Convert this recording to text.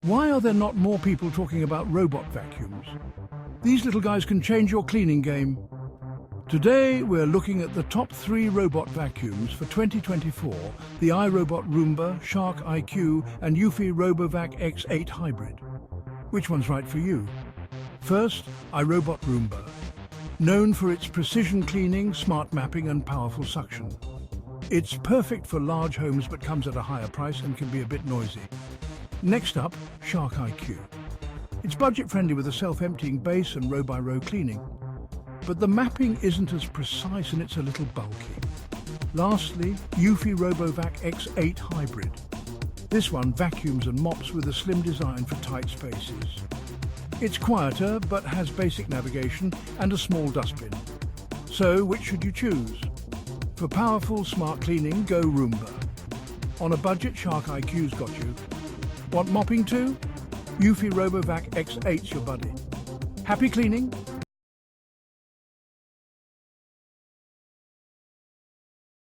Why are there not more people talking about robot vacuums? These little guys can change your cleaning game. Today, we're looking at the top 3 robot vacuums for 2024, the iRobot Roomba, Shark IQ, and Eufy RoboVac X8 Hybrid. Which one's right for you? First, iRobot Roomba. Known for its precision cleaning, smart mapping, and powerful suction. It's perfect for large homes but comes at a higher price and can be a bit noisy. Next up, Shark IQ. It's budget-friendly with a self-emptying base and row-by-row cleaning. But the mapping isn't as precise and it's a little bulky. Lastly, Eufy RoboVac X8 Hybrid. This one vacuums and mops with a slim design for tight spaces. It's quieter but has basic navigation and a small dustbin. So, which should you choose? For powerful, smart cleaning, go Roomba. On a budget, Shark IQ's got you. Want mopping too? Eufy RoboVac X8's your buddy. Happy cleaning?